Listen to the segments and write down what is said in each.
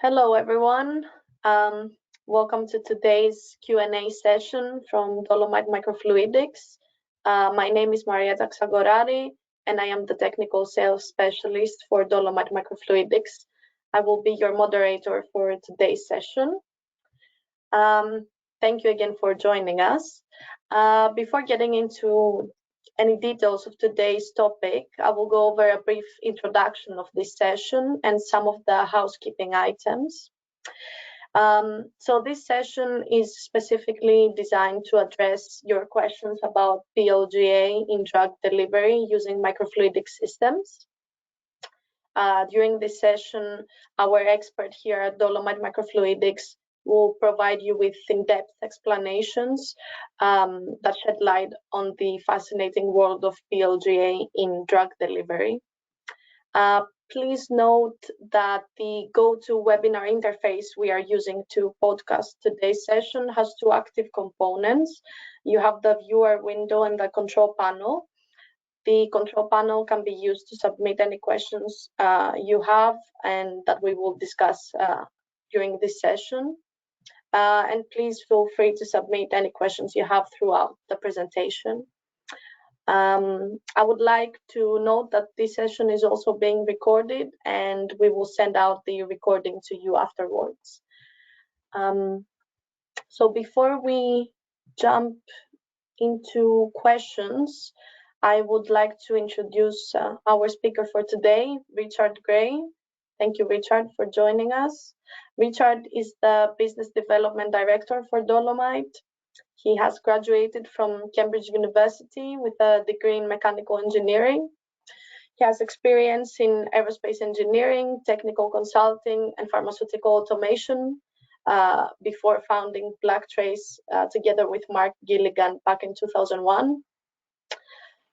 Hello, everyone. Welcome to today's Q&A session from Dolomite Microfluidics. My name is Marietta Xagorari, and I am the Technical Sales Specialist for Dolomite Microfluidics. I will be your moderator for today's session. Thank you again for joining us. Before getting into any details of today's topic, I will go over a brief introduction of this session and some of the housekeeping items. So this session is specifically designed to address your questions about PLGA in drug delivery using microfluidic systems. During this session, our expert here at Dolomite Microfluidics will provide you with in-depth explanations that shed light on the fascinating world of PLGA in drug delivery. Please note that the GoToWebinar interface we are using to podcast today's session has two active components. You have the viewer window and the control panel. The control panel can be used to submit any questions you have and that we will discuss during this session. And please feel free to submit any questions you have throughout the presentation. I would like to note that this session is also being recorded and we will send out the recording to you afterwards. So before we jump into questions, I would like to introduce our speaker for today, Richard Gray. Thank you, Richard, for joining us. Richard is the Business Development Director for Dolomite. He has graduated from Cambridge University with a degree in mechanical engineering. He has experience in aerospace engineering, technical consulting, and pharmaceutical automation before founding Blacktrace together with Mark Gilligan back in 2001.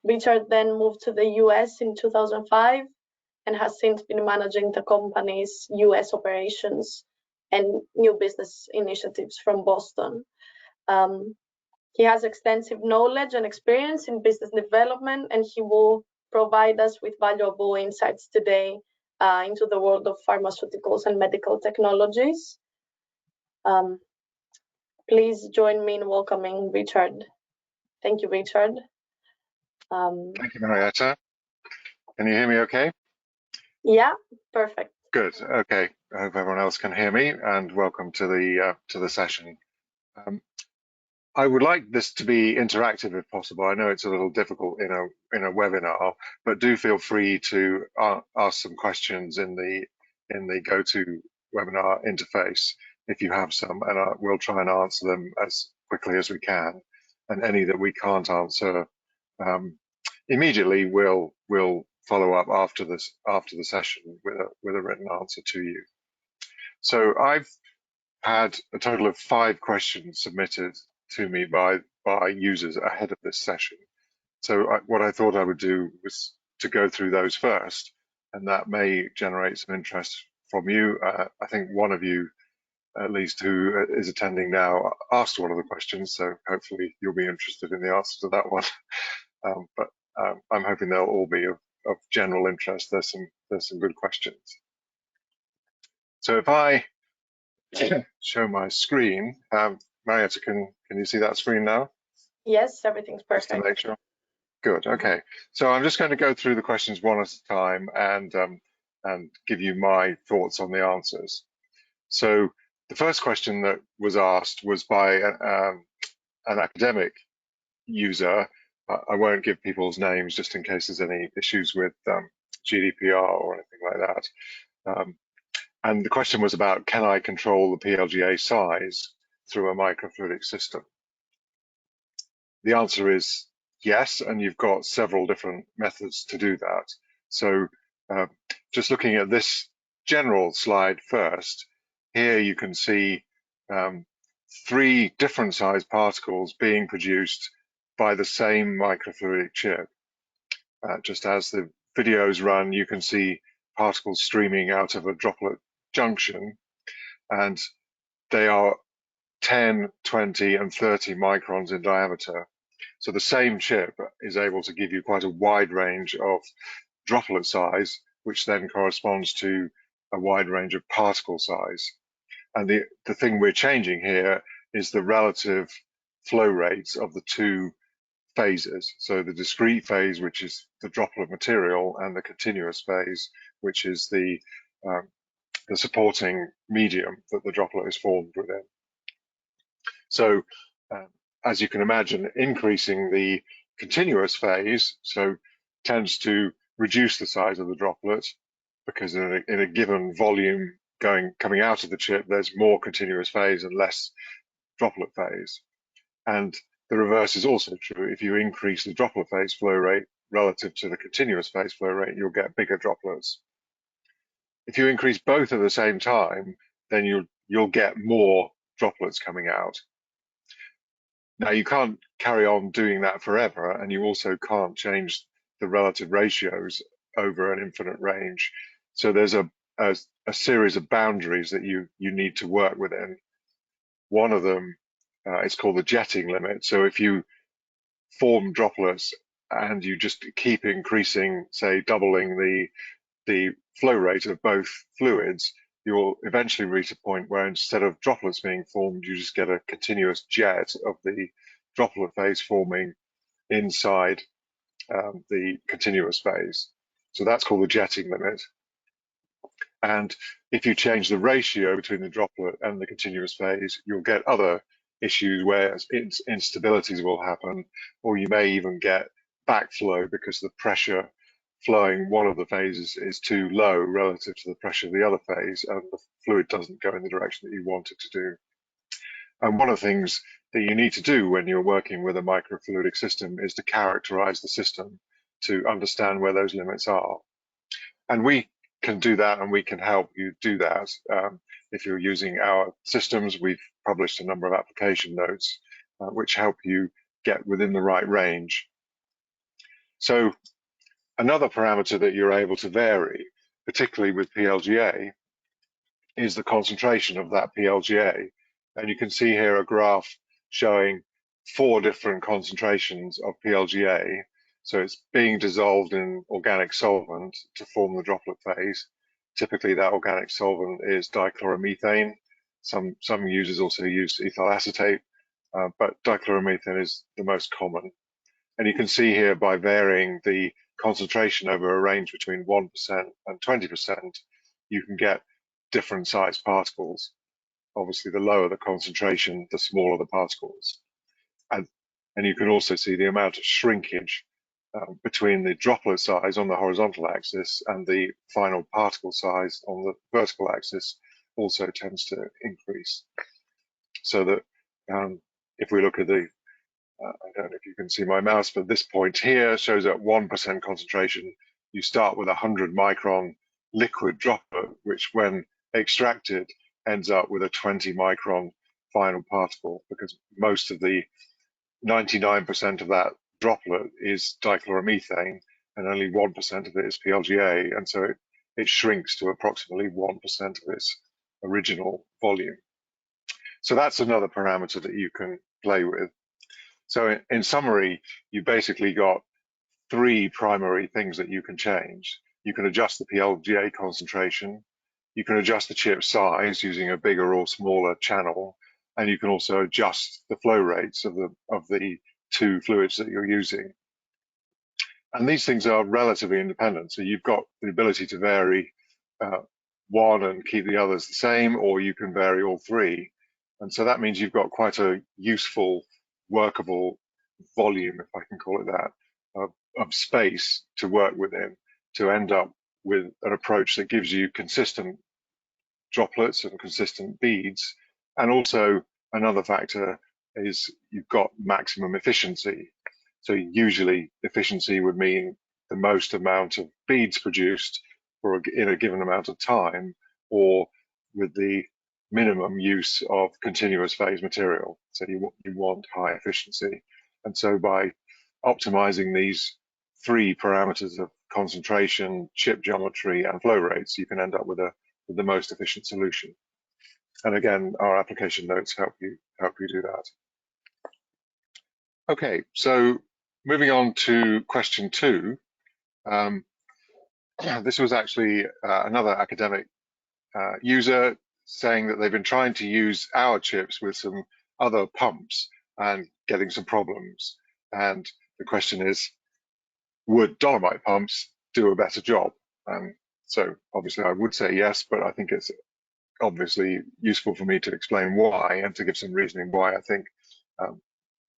Richard then moved to the US in 2005 and has since been managing the company's US operations and new business initiatives from Boston. He has extensive knowledge and experience in business development, and he will provide us with valuable insights today into the world of pharmaceuticals and medical technologies. Please join me in welcoming Richard. Thank you, Richard. Thank you, Marietta. Can you hear me okay? Yeah, perfect. Good. Okay. I hope everyone else can hear me, and welcome to the session. I would like this to be interactive if possible. I know it's a little difficult in a webinar, but do feel free to ask some questions in the GoToWebinar interface if you have some, and we'll try and answer them as quickly as we can. And any that we can't answer immediately, we'll follow up after the session with a written answer to you. So I've had a total of 5 questions submitted to me by users ahead of this session. So what I thought I would do was to go through those first, and that may generate some interest from you. I think one of you, at least, who is attending now, asked one of the questions, so hopefully you'll be interested in the answer to that one. But I'm hoping they'll all be of general interest. There's some good questions. So if I show my screen, Marietta, can you see that screen now? Yes, everything's perfect. Just to make sure. Good. Okay. So I'm just going to go through the questions one at a time and give you my thoughts on the answers. So the first question that was asked was by an academic user. I won't give people's names just in case there's any issues with GDPR or anything like that. And the question was about, can I control the PLGA size through a microfluidic system? The answer is yes, and you've got several different methods to do that. So just looking at this general slide first, here you can see 3 different size particles being produced by the same microfluidic chip. Just as the videos run, you can see particles streaming out of a droplet junction, and they are 10, 20, and 30 microns in diameter. So the same chip is able to give you quite a wide range of droplet size, which then corresponds to a wide range of particle size. And the thing we're changing here is the relative flow rates of the two phases. So the discrete phase, which is the droplet material, and the continuous phase, which is the supporting medium that the droplet is formed within. So as you can imagine, increasing the continuous phase tends to reduce the size of the droplet, because in a given volume coming out of the chip, there's more continuous phase and less droplet phase. And the reverse is also true. If you increase the droplet phase flow rate relative to the continuous phase flow rate, you'll get bigger droplets. If you increase both at the same time, then you'll get more droplets coming out. Now, you can't carry on doing that forever, and you also can't change the relative ratios over an infinite range. So there's a series of boundaries that you need to work within. One of them is called the jetting limit. So if you form droplets and you just keep increasing, say, doubling the flow rate of both fluids, you'll eventually reach a point where instead of droplets being formed, you just get a continuous jet of the droplet phase forming inside the continuous phase. So that's called the jetting limit. And if you change the ratio between the droplet and the continuous phase, you'll get other issues where instabilities will happen, or you may even get backflow because the pressure flowing one of the phases is too low relative to the pressure of the other phase, and the fluid doesn't go in the direction that you want it to do. And one of the things that you need to do when you're working with a microfluidic system is to characterize the system to understand where those limits are. And we can do that, and we can help you do that. If you're using our systems, we've published a number of application notes which help you get within the right range. So another parameter that you're able to vary, particularly with PLGA, is the concentration of that PLGA. And you can see here a graph showing 4 different concentrations of PLGA. So it's being dissolved in organic solvent to form the droplet phase. Typically that organic solvent is dichloromethane. Some users also use ethyl acetate, but dichloromethane is the most common. And you can see here, by varying the concentration over a range between 1% and 20%, you can get different sized particles. Obviously, the lower the concentration, the smaller the particles. And you can also see the amount of shrinkage between the droplet size on the horizontal axis and the final particle size on the vertical axis also tends to increase. So that if we look at the I don't know if you can see my mouse, but this point here shows at 1% concentration, you start with a 100 micron liquid droplet, which when extracted ends up with a 20 micron final particle, because most of the 99% of that droplet is dichloromethane and only 1% of it is PLGA, and so it shrinks to approximately 1% of its original volume. So that's another parameter that you can play with. So in summary, you basically got 3 primary things that you can change. You can adjust the PLGA concentration, you can adjust the chip size using a bigger or smaller channel, and you can also adjust the flow rates of the 2 fluids that you're using. And these things are relatively independent, so you've got the ability to vary one and keep the others the same, or you can vary all 3. And so that means you've got quite a useful, workable volume, if I can call it that, of space to work within to end up with an approach that gives you consistent droplets and consistent beads. And also another factor is you've got maximum efficiency. So usually efficiency would mean the most amount of beads produced in a given amount of time, or with the minimum use of continuous phase material. So you want high efficiency. And so by optimizing these 3 parameters of concentration, chip geometry, and flow rates, you can end up with the most efficient solution. And again, our application notes help you do that. Okay, so moving on to question 2. This was actually another academic user saying that they've been trying to use our chips with some other pumps and getting some problems. And the question is, would Dolomite pumps do a better job? So obviously I would say yes, but I think it's obviously useful for me to explain why and to give some reasoning why I think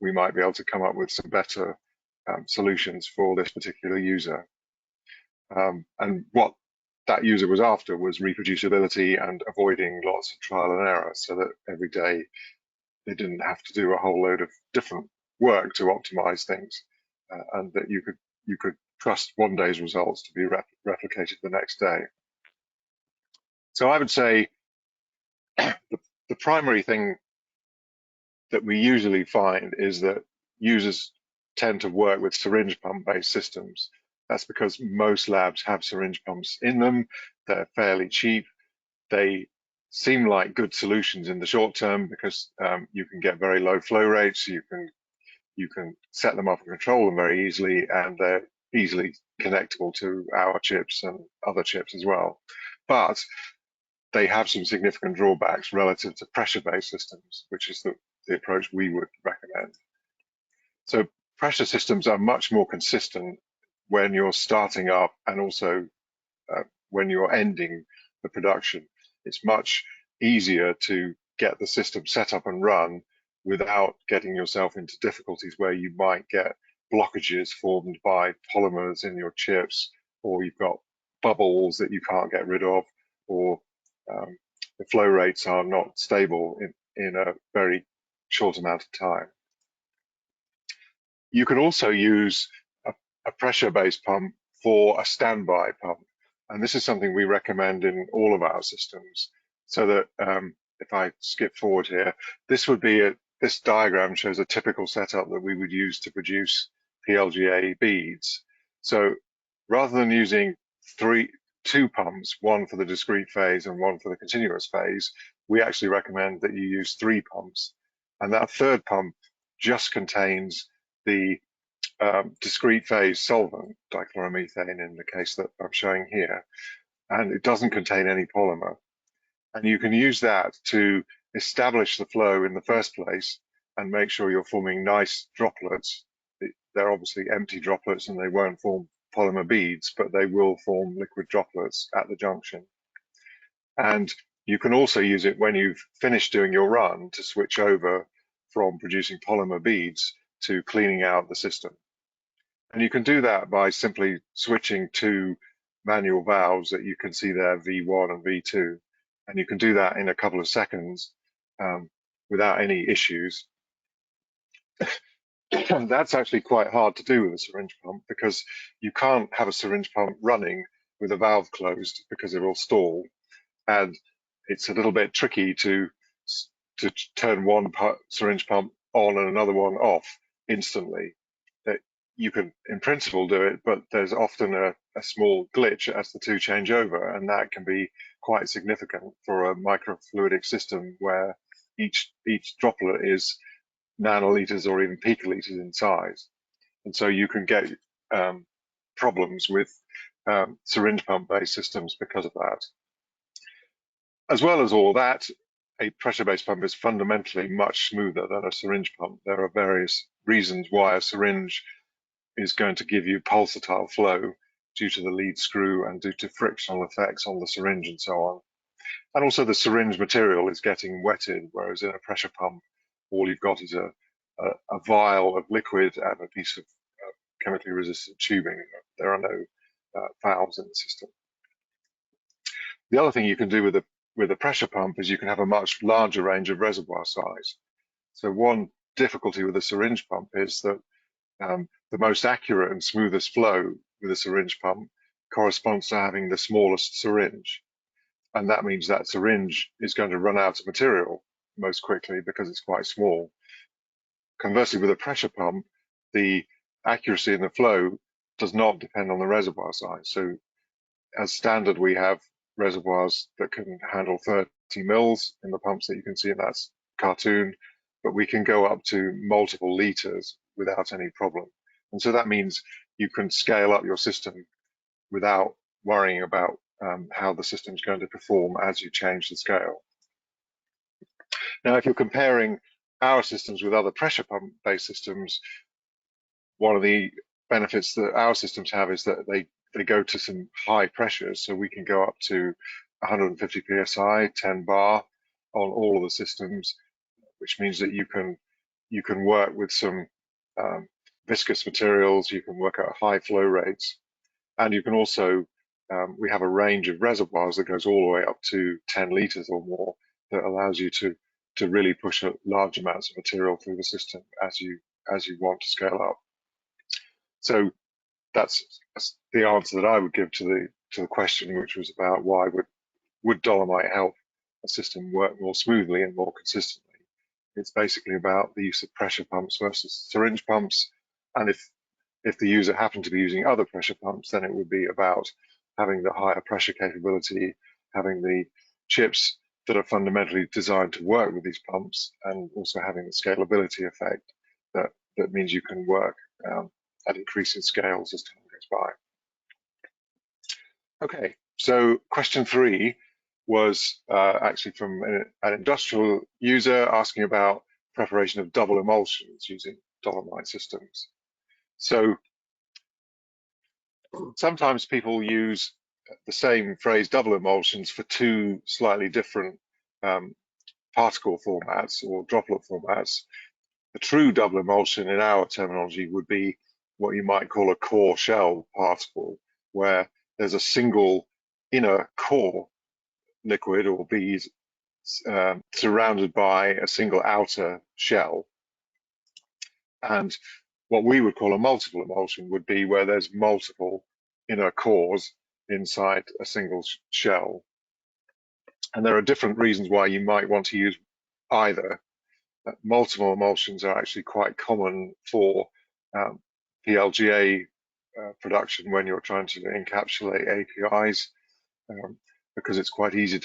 we might be able to come up with some better solutions for this particular user. And what that user was after was reproducibility and avoiding lots of trial and error, so that every day they didn't have to do a whole load of different work to optimize things, and that you could trust one day's results to be replicated the next day. So I would say the primary thing that we usually find is that users tend to work with syringe pump based systems. That's because most labs have syringe pumps in them. They're fairly cheap. They seem like good solutions in the short term because you can get very low flow rates. You can set them up and control them very easily, and they're easily connectable to our chips and other chips as well. But they have some significant drawbacks relative to pressure-based systems, which is the approach we would recommend. So pressure systems are much more consistent when you're starting up and also when you're ending the production. It's much easier to get the system set up and run without getting yourself into difficulties where you might get blockages formed by polymers in your chips, or you've got bubbles that you can't get rid of, or the flow rates are not stable in a very short amount of time. You can also use a pressure-based pump for a standby pump, and this is something we recommend in all of our systems. So that if I skip forward here, this diagram shows a typical setup that we would use to produce PLGA beads. So rather than using two pumps, one for the discrete phase and one for the continuous phase, we actually recommend that you use 3 pumps, and that third pump just contains the discrete phase solvent, dichloromethane in the case that I'm showing here, and it doesn't contain any polymer. And you can use that to establish the flow in the first place and make sure you're forming nice droplets. They're obviously empty droplets and they won't form polymer beads, but they will form liquid droplets at the junction. And you can also use it when you've finished doing your run to switch over from producing polymer beads to cleaning out the system. And you can do that by simply switching to manual valves that you can see there, V1 and V2. And you can do that in a couple of seconds without any issues. That's actually quite hard to do with a syringe pump, because you can't have a syringe pump running with a valve closed because it will stall. And it's a little bit tricky to turn one syringe pump on and another one off instantly. You can, in principle, do it, but there's often a small glitch as the two change over, and that can be quite significant for a microfluidic system where each droplet is nanoliters or even picoliters in size. And so you can get problems with syringe pump-based systems because of that. As well as all that, a pressure-based pump is fundamentally much smoother than a syringe pump. There are various reasons why a syringe is going to give you pulsatile flow due to the lead screw and due to frictional effects on the syringe and so on. And also the syringe material is getting wetted, whereas in a pressure pump, all you've got is a vial of liquid and a piece of chemically resistant tubing. There are no valves in the system. The other thing you can do with a pressure pump is you can have a much larger range of reservoir size. So one difficulty with a syringe pump is that the most accurate and smoothest flow with a syringe pump corresponds to having the smallest syringe. And that means that syringe is going to run out of material most quickly because it's quite small. Conversely, with a pressure pump, the accuracy in the flow does not depend on the reservoir size. So as standard, we have reservoirs that can handle 30 mils in the pumps that you can see in that cartoon, but we can go up to multiple liters without any problem. And so that means you can scale up your system without worrying about how the system's going to perform as you change the scale. Now, if you're comparing our systems with other pressure pump-based systems, one of the benefits that our systems have is that they go to some high pressures, so we can go up to 150 psi, 10 bar on all of the systems, which means that you can work with some viscous materials, you can work at high flow rates, and you can also, we have a range of reservoirs that goes all the way up to 10 liters or more that allows you to really push large amounts of material through the system as you want to scale up. So that's the answer that I would give to the question, which was about why would Dolomite help a system work more smoothly and more consistently. It's basically about the use of pressure pumps versus syringe pumps, and if the user happened to be using other pressure pumps, then it would be about having the higher pressure capability, having the chips that are fundamentally designed to work with these pumps, and also having the scalability effect that means you can work at increasing scales as time goes by. Okay, so question 3 was actually from an industrial user asking about preparation of double emulsions using Dolomite systems. So sometimes people use the same phrase double emulsions for two slightly different particle formats or droplet formats. The true double emulsion in our terminology would be what you might call a core shell particle, where there's a single inner core liquid or beads surrounded by a single outer shell. And what we would call a multiple emulsion would be where there's multiple inner cores inside a single shell. And there are different reasons why you might want to use either. Multiple emulsions are actually quite common for PLGA production when you're trying to encapsulate APIs, because it's quite easy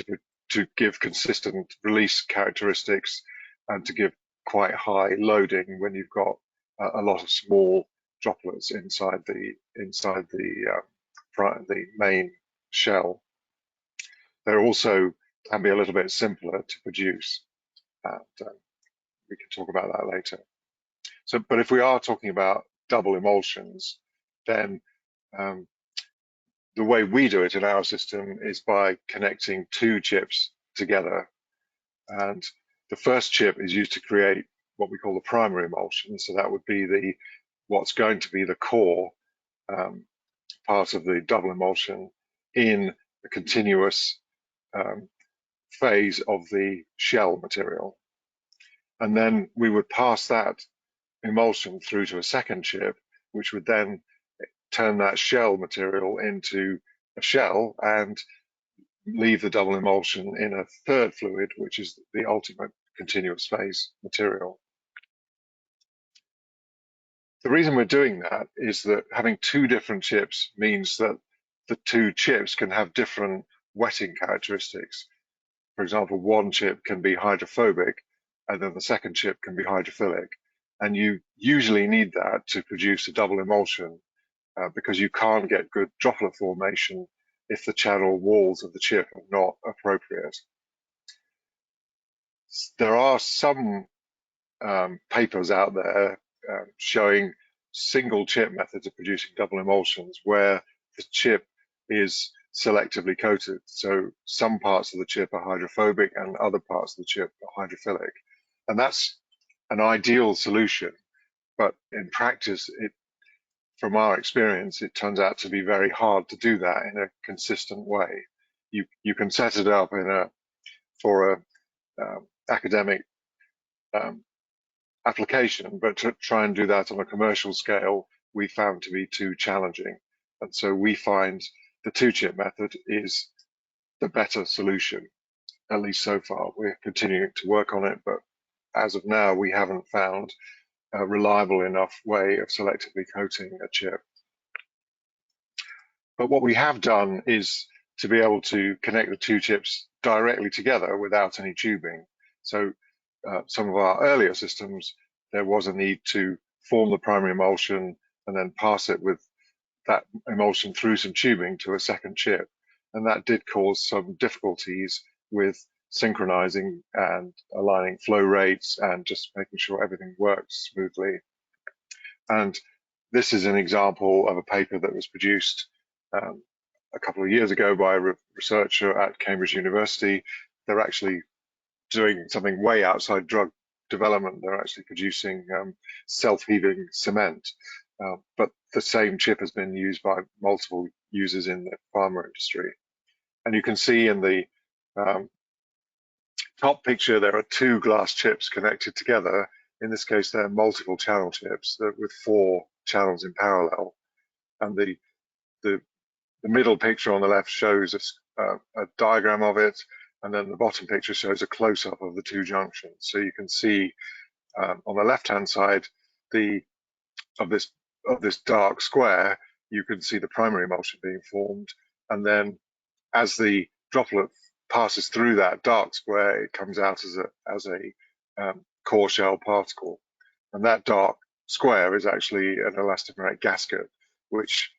to give consistent release characteristics and to give quite high loading when you've got a lot of small droplets inside the main shell. They're also can be a little bit simpler to produce, and we can talk about that later. So, but if we are talking about double emulsions, then the way we do it in our system is by connecting two chips together, and the first chip is used to create what we call the primary emulsion. So that would be what's going to be the core part of the double emulsion in a continuous phase of the shell material. And then we would pass that emulsion through to a second chip, which would then turn that shell material into a shell and leave the double emulsion in a third fluid, which is the ultimate continuous phase material. The reason we're doing that is that having two different chips means that the two chips can have different wetting characteristics. For example, one chip can be hydrophobic and then the second chip can be hydrophilic. And you usually need that to produce a double emulsion because you can't get good droplet formation if the channel walls of the chip are not appropriate. There are some papers out there showing single chip methods of producing double emulsions where the chip is selectively coated. So some parts of the chip are hydrophobic and other parts of the chip are hydrophilic. And that's an ideal solution. But in practice, from our experience, it turns out to be very hard to do that in a consistent way. You can set it up for a academic application, but to try and do that on a commercial scale, we found to be too challenging. And so we find the two-chip method is the better solution, at least so far. We're continuing to work on it, but as of now, we haven't found a reliable enough way of selectively coating a chip. But what we have done is to be able to connect the two chips directly together without any tubing. So some of our earlier systems, there was a need to form the primary emulsion and then pass it with that emulsion through some tubing to a second chip. and that did cause some difficulties with synchronizing and aligning flow rates and just making sure everything works smoothly. And this is an example of a paper that was produced a couple of years ago by a researcher at Cambridge University. They're actually doing something way outside drug development. They're actually producing self-healing cement, but the same chip has been used by multiple users in the pharma industry. And you can see in the top picture there are two glass chips connected together. In this case, they're multiple channel chips with 4 channels in parallel. And the middle picture on the left shows a diagram of it, and then the bottom picture shows a close-up of the 2 junctions. So you can see on the left-hand side of this dark square, you can see the primary emulsion being formed, and then as the droplet passes through that dark square, it comes out as a core shell particle, and that dark square is actually an elastomeric gasket which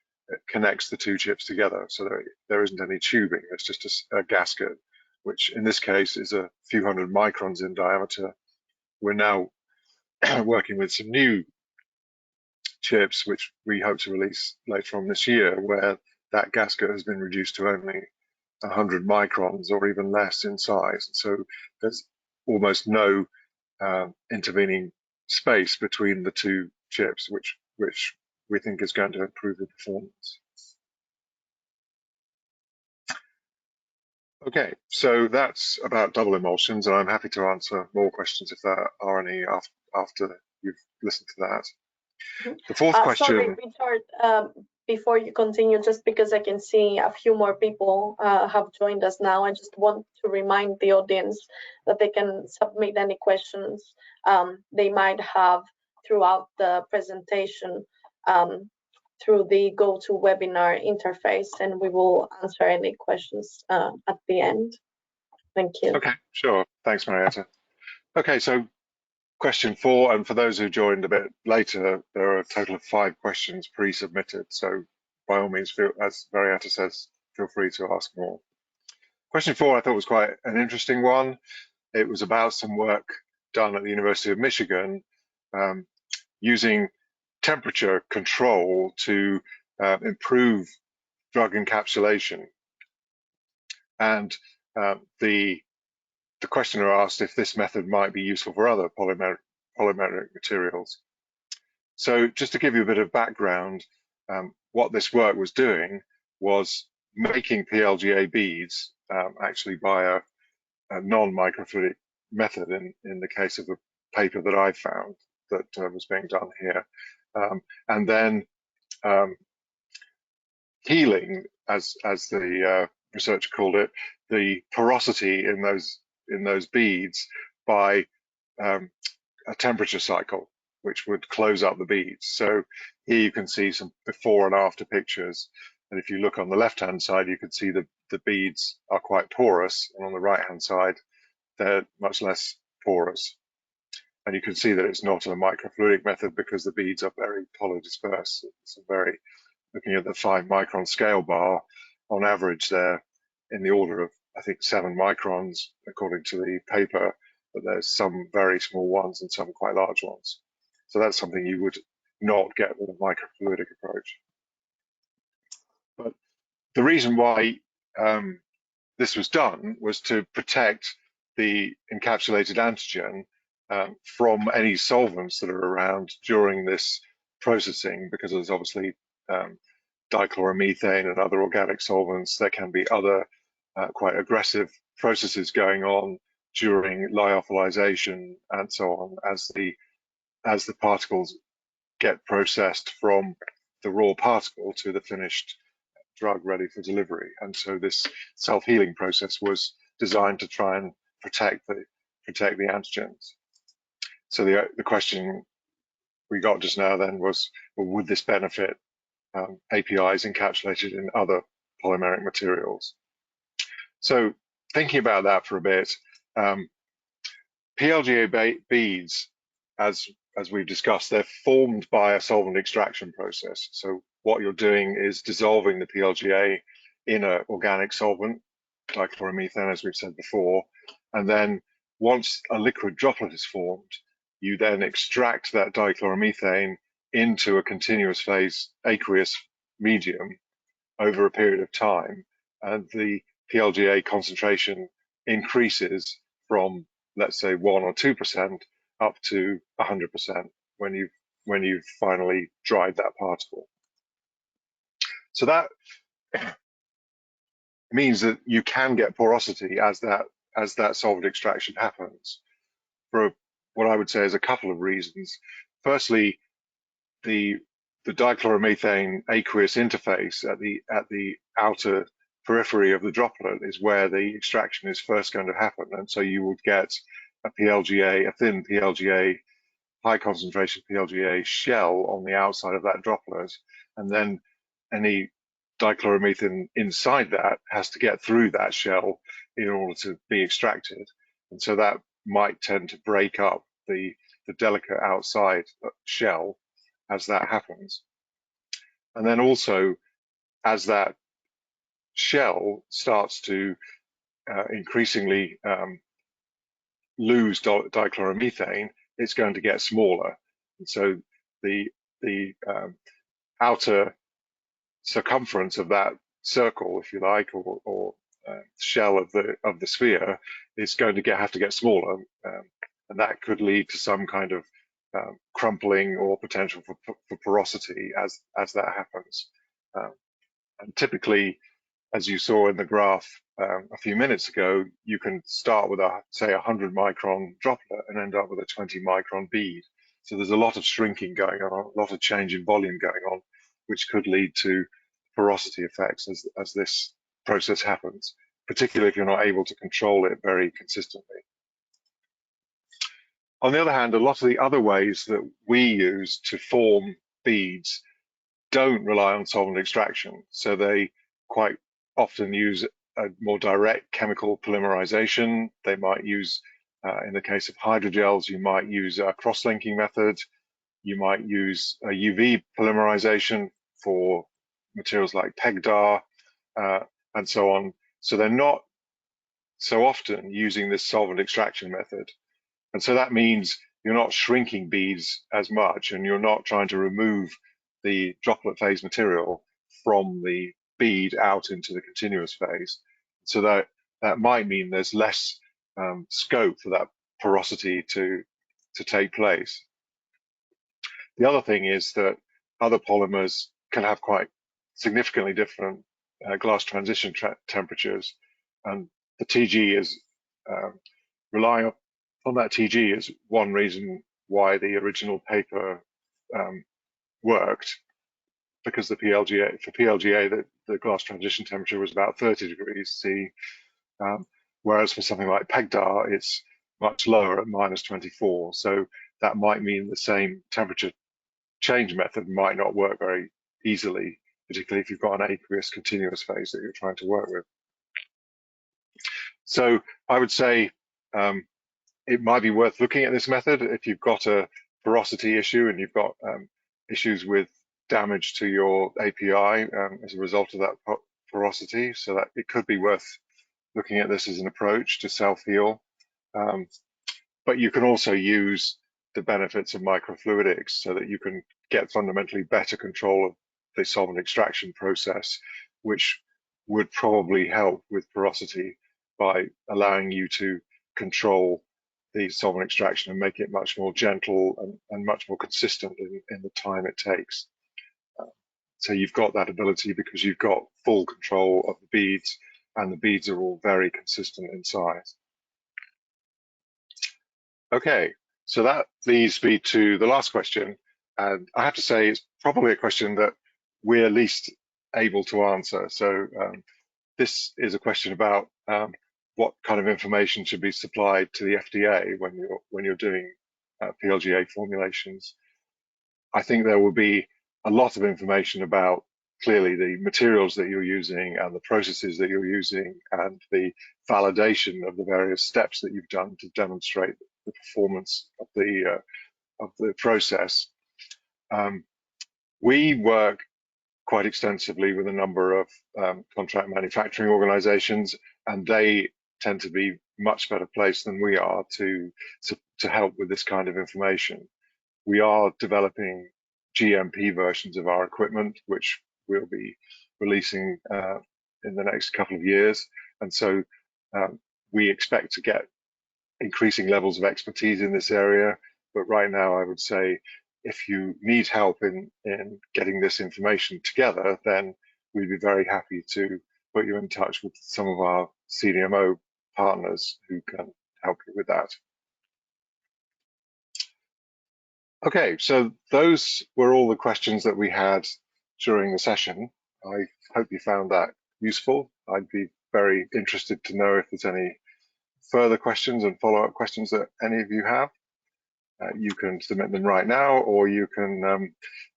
connects the 2 chips together. So there isn't any tubing, it's just a gasket, which in this case is a few hundred microns in diameter. We're now working with some new chips which we hope to release later on this year, where that gasket has been reduced to only 100 microns or even less in size. So there's almost no intervening space between the 2 chips, which we think is going to improve the performance. Okay, so that's about double emulsions, and I'm happy to answer more questions if there are any after you've listened to that. The fourth question. Sorry, Richard, before you continue, just because I can see a few more people have joined us now, I just want to remind the audience that they can submit any questions they might have throughout the presentation through the GoToWebinar interface, and we will answer any questions at the end. Thank you. Okay, sure. Thanks, Marietta. Okay, so question 4, and for those who joined a bit later, there are a total of 5 questions pre-submitted. So by all means, as Marietta says, feel free to ask more. Question 4 I thought was quite an interesting one. It was about some work done at the University of Michigan using temperature control to improve drug encapsulation. And the questioner asked if this method might be useful for other polymeric materials. So just to give you a bit of background, what this work was doing was making PLGA beads actually by a non-microfluidic method in the case of the paper that I found that was being done here. And then healing, as the researcher called it, the porosity in those beads by a temperature cycle, which would close up the beads. So here you can see some before and after pictures. And if you look on the left-hand side, you can see the beads are quite porous, and on the right-hand side, they're much less porous. And you can see that it's not a microfluidic method because the beads are very polydispersed. It's looking at the 5 micron scale bar, on average they're in the order of, I think, 7 microns according to the paper, but there's some very small ones and some quite large ones. So that's something you would not get with a microfluidic approach. But the reason why this was done was to protect the encapsulated antigen from any solvents that are around during this processing, because there's obviously dichloromethane and other organic solvents. There can be other quite aggressive processes going on during lyophilization and so on as the particles get processed from the raw particle to the finished drug ready for delivery. And so this self-healing process was designed to try and protect the antigens. So the question we got just now then was, well, would this benefit APIs encapsulated in other polymeric materials? So thinking about that for a bit, PLGA beads, as we've discussed, they're formed by a solvent extraction process. So what you're doing is dissolving the PLGA in an organic solvent, dichloromethane, as we've said before, and then once a liquid droplet is formed, you then extract that dichloromethane into a continuous phase aqueous medium over a period of time, and the PLGA concentration increases from, let's say, 1 or 2% up to 100% when you've finally dried that particle. So that means that you can get porosity as that solvent extraction happens, for what I would say is a couple of reasons. Firstly, the dichloromethane aqueous interface at the outer periphery of the droplet is where the extraction is first going to happen, and so you would get a PLGA, a thin PLGA, high concentration PLGA shell on the outside of that droplet, and then any dichloromethane inside that has to get through that shell in order to be extracted, and so that might tend to break up the delicate outside shell as that happens. And then also, as that shell starts to increasingly lose dichloromethane, it's going to get smaller. And so the outer circumference of that circle, if you like, or shell of the sphere is going to have to get smaller, and that could lead to some kind of crumpling or potential for porosity as that happens. And typically, as you saw in the graph a few minutes ago, you can start with say 100 micron droplet and end up with a 20 micron bead. So there's a lot of shrinking going on, a lot of change in volume going on, which could lead to porosity effects as this process happens, particularly if you're not able to control it very consistently. On the other hand, a lot of the other ways that we use to form beads don't rely on solvent extraction. So they quite often use a more direct chemical polymerization. They might use, in the case of hydrogels, you might use a cross-linking method. You might use a UV polymerization for materials like PEGDAR, and so on. So they're not so often using this solvent extraction method. And so that means you're not shrinking beads as much, and you're not trying to remove the droplet phase material from the bead out into the continuous phase. So that might mean there's less scope for that porosity to take place. The other thing is that other polymers can have quite significantly different glass transition temperatures, and the TG is relying on that TG is one reason why the original paper worked, because the PLGA, the glass transition temperature was about 30 degrees C, whereas for something like PEGDAR, it's much lower at -24. So that might mean the same temperature change method might not work very easily, particularly if you've got an aqueous continuous phase that you're trying to work with. So I would say it might be worth looking at this method if you've got a porosity issue and you've got issues with damage to your API as a result of that porosity. So that it could be worth looking at this as an approach to self-heal. But you can also use the benefits of microfluidics so that you can get fundamentally better control of the solvent extraction process, which would probably help with porosity by allowing you to control the solvent extraction and make it much more gentle and much more consistent in the time it takes. So you've got that ability because you've got full control of the beads, and the beads are all very consistent in size. Okay, so that leads me to the last question, and I have to say it's probably a question that we're least able to answer. So this is a question about what kind of information should be supplied to the FDA when you're doing PLGA formulations. I think there will be a lot of information about clearly the materials that you're using and the processes that you're using and the validation of the various steps that you've done to demonstrate the performance of the process. We work quite extensively with a number of contract manufacturing organizations, and they tend to be much better placed than we are to help with this kind of information. We are developing GMP versions of our equipment, which we'll be releasing in the next couple of years. And so we expect to get increasing levels of expertise in this area. But right now, I would say if you need help in getting this information together, then we'd be very happy to put you in touch with some of our CDMO partners who can help you with that. Okay, so those were all the questions that we had during the session. I hope you found that useful. I'd be very interested to know if there's any further questions and follow-up questions that any of you have. You can submit them right now, or you can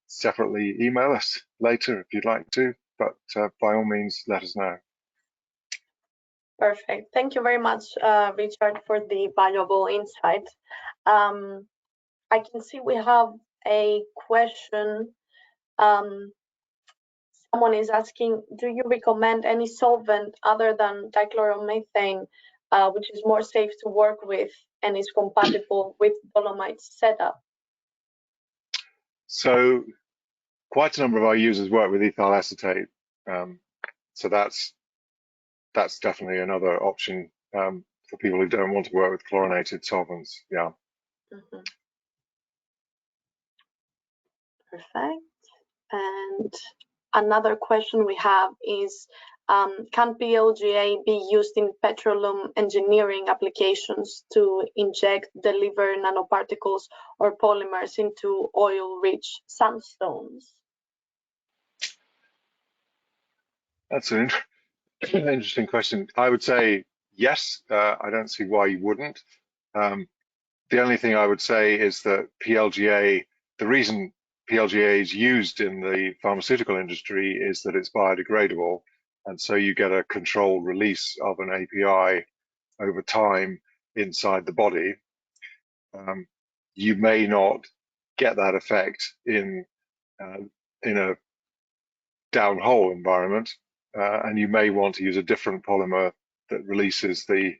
separately email us later if you'd like to, but by all means, let us know. Perfect. Thank you very much, Richard, for the valuable insight. I can see we have a question. Someone is asking, do you recommend any solvent other than dichloromethane, which is more safe to work with and is compatible with Dolomite's setup? So quite a number of our users work with ethyl acetate. So that's definitely another option for people who don't want to work with chlorinated solvents. Yeah. Mm-hmm. Perfect. And another question we have is, can PLGA be used in petroleum engineering applications to inject, deliver nanoparticles or polymers into oil-rich sandstones? That's an interesting question. I would say yes. I don't see why you wouldn't. The only thing I would say is that PLGA, the reason PLGA is used in the pharmaceutical industry is that it's biodegradable, and so you get a controlled release of an API over time inside the body. You may not get that effect in a downhole environment, and you may want to use a different polymer that releases the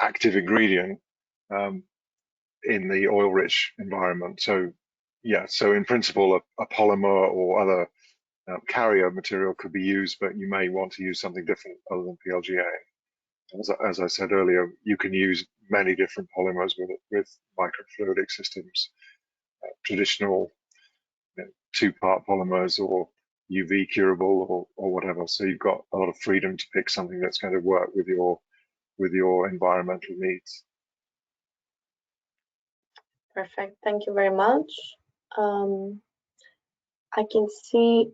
active ingredient in the oil-rich environment. So, yeah. So in principle, a polymer or other carrier material could be used, but you may want to use something different other than PLGA. As I said earlier, you can use many different polymers with microfluidic systems, traditional two-part polymers or UV curable or whatever. So you've got a lot of freedom to pick something that's going to work with your environmental needs. Perfect. Thank you very much. I can see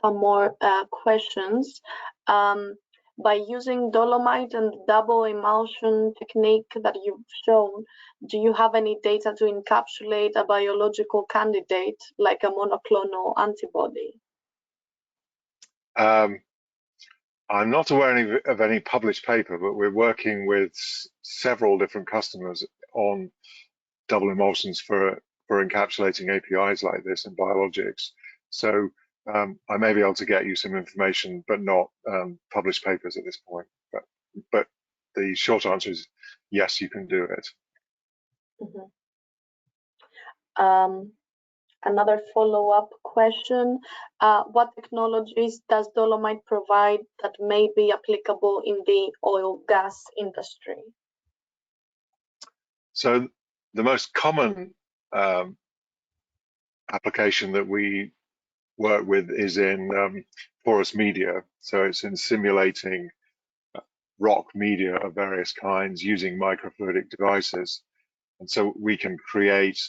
some more questions. By using Dolomite and double emulsion technique that you've shown, do you have any data to encapsulate a biological candidate like a monoclonal antibody? I'm not aware of any published paper, but we're working with several different customers on double emulsions for encapsulating APIs like this in biologics. So I may be able to get you some information, but not published papers at this point. But the short answer is yes, you can do it. Mm-hmm. Another follow-up question, what technologies does Dolomite provide that may be applicable in the oil gas industry? So the most common application that we work with is in porous media. So it's in simulating rock media of various kinds using microfluidic devices. And so we can create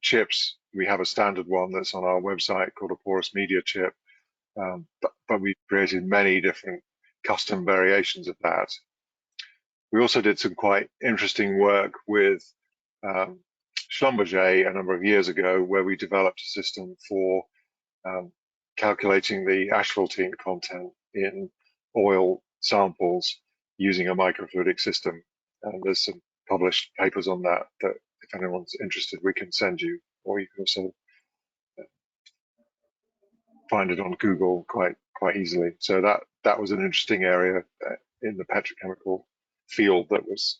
chips. We have a standard one that's on our website called a porous media chip, but we've created many different custom variations of that. We also did some quite interesting work with Schlumberger a number of years ago, where we developed a system for calculating the asphaltene content in oil samples using a microfluidic system. And there's some published papers on that if anyone's interested, we can send you, or you can also find it on Google quite easily. So that was an interesting area in the petrochemical field that was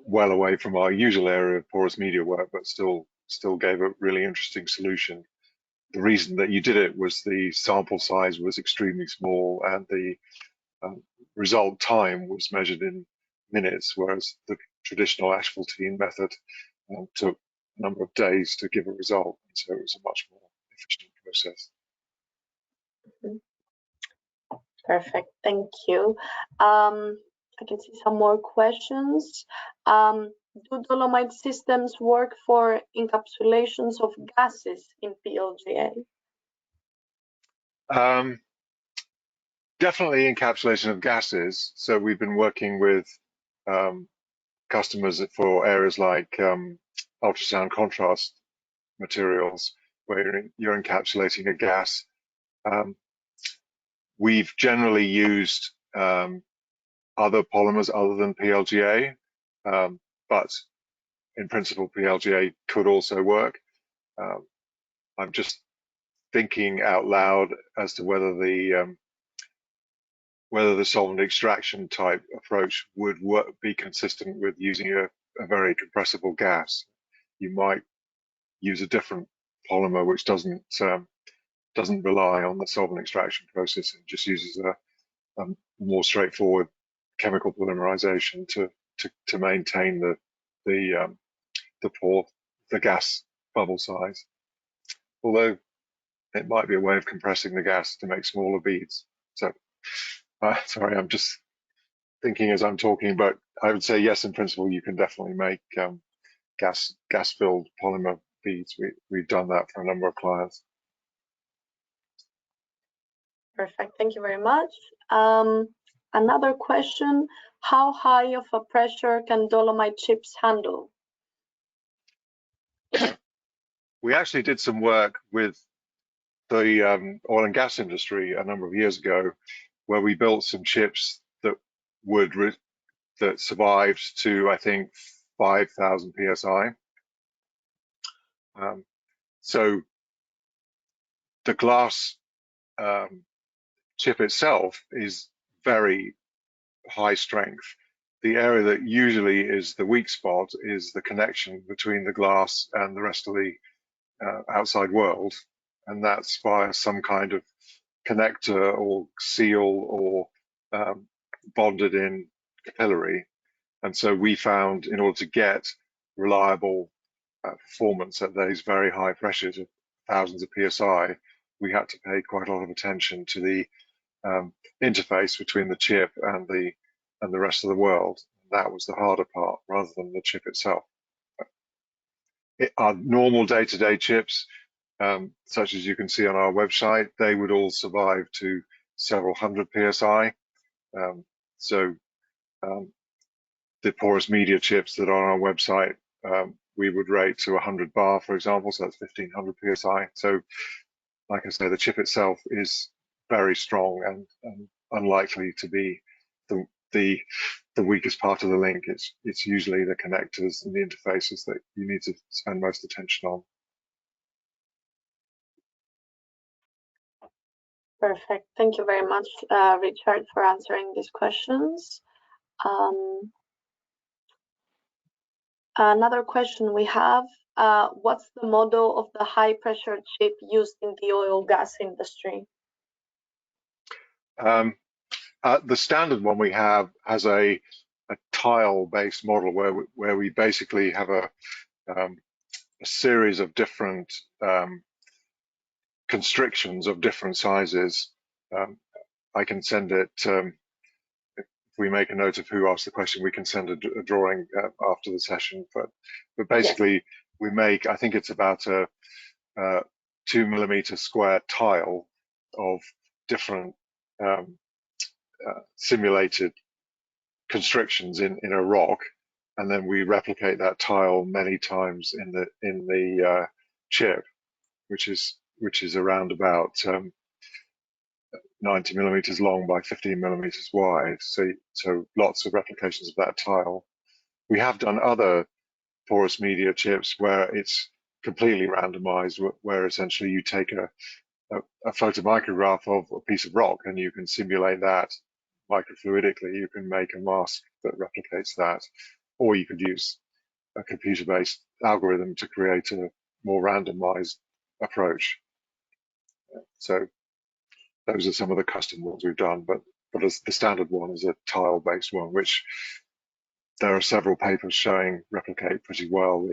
well away from our usual area of porous media work, but still gave a really interesting solution. The reason that you did it was the sample size was extremely small, and the result time was measured in minutes, whereas the traditional asphaltene method took a number of days to give a result. So it was a much more efficient process. Perfect, thank you. I can see some more questions. Do Dolomite systems work for encapsulations of gases in PLGA? Definitely encapsulation of gases. So we've been working with customers for areas like ultrasound contrast materials, where you're encapsulating a gas. We've generally used other polymers other than PLGA, but in principle, PLGA could also work. I'm just thinking out loud as to whether the solvent extraction type approach would be consistent with using a very compressible gas. You might use a different polymer which doesn't rely on the solvent extraction process and just uses a more straightforward chemical polymerization to maintain the gas bubble size. Although it might be a way of compressing the gas to make smaller beads. So sorry, I'm just thinking as I'm talking, but I would say yes, in principle, you can definitely make gas-filled polymer beads. We've done that for a number of clients. Perfect, thank you very much. Another question, how high of a pressure can dolomite chips handle? We actually did some work with the oil and gas industry a number of years ago, where we built some chips that survived to, I think, 5,000 psi. So the glass chip itself is very high strength. The area that usually is the weak spot is the connection between the glass and the rest of the outside world, and that's via some kind of connector or seal or bonded in capillary. And so we found, in order to get reliable performance at those very high pressures of thousands of psi, we had to pay quite a lot of attention to the interface between the chip and the rest of the world. That was the harder part, rather than the chip itself. Our normal day-to-day chips, such as you can see on our website, they would all survive to several hundred psi. The porous media chips that are on our website, we would rate to 100 bar, for example, so that's 1500 psi. So, like I say, the chip itself is very strong and unlikely to be the weakest part of the link. It's usually the connectors and the interfaces that you need to spend most attention on. Perfect. Thank you very much, Richard, for answering these questions. Another question we have, what's the model of the high pressure chip used in the oil gas industry? The standard one we have has a tile-based model where we basically have a series of different constrictions of different sizes. I can send it, if we make a note of who asked the question, we can send a drawing after the session. But basically, yes, we make, I think it's about a 2 millimeter square tile of different simulated constrictions in a rock, and then we replicate that tile many times in the chip, which is around about 90 millimeters long by 15 millimeters wide. So lots of replications of that tile. We have done other porous media chips where it's completely randomized, where essentially you take a photomicrograph of a piece of rock and you can simulate that microfluidically. You can make a mask that replicates that, or you could use a computer-based algorithm to create a more randomized approach. So those are some of the custom ones we've done, but the standard one is a tile-based one, which there are several papers showing replicate pretty well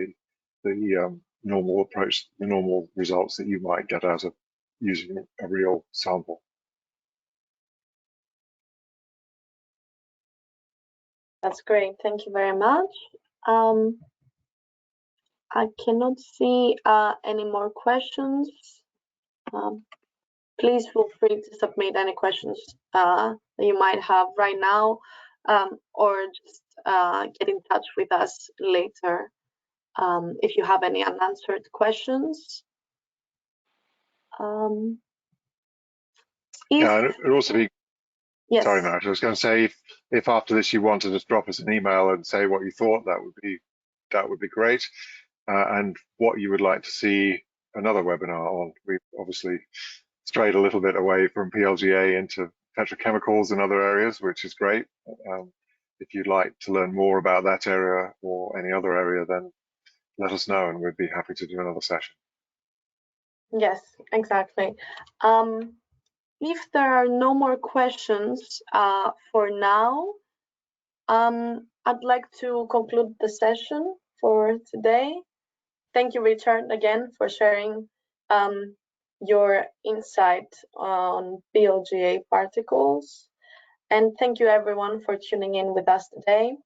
the normal approach, the normal results that you might get out of using a real sample. That's great. Thank you very much. I cannot see any more questions. Please feel free to submit any questions that you might have right now, or just get in touch with us later if you have any unanswered questions. Yeah, it'd also be, yes. Sorry, Matt, I was going to say, if after this you want to just drop us an email and say what you thought, that would be great, and what you would like to see another webinar on. We've obviously strayed a little bit away from PLGA into petrochemicals and other areas, which is great. If you'd like to learn more about that area or any other area, then let us know and we'd be happy to do another session. Yes, exactly. If there are no more questions for now, I'd like to conclude the session for today. Thank you, Richard, again for sharing your insight on PLGA particles. And thank you everyone for tuning in with us today.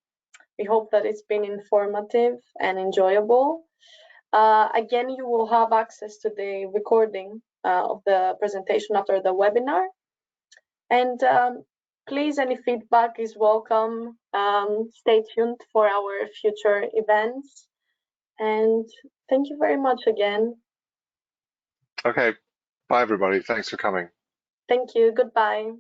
We hope that it's been informative and enjoyable. Again, you will have access to the recording of the presentation after the webinar. And please, any feedback is welcome. Stay tuned for our future events. And thank you very much again. Okay, bye everybody. Thanks for coming. Thank you. Goodbye.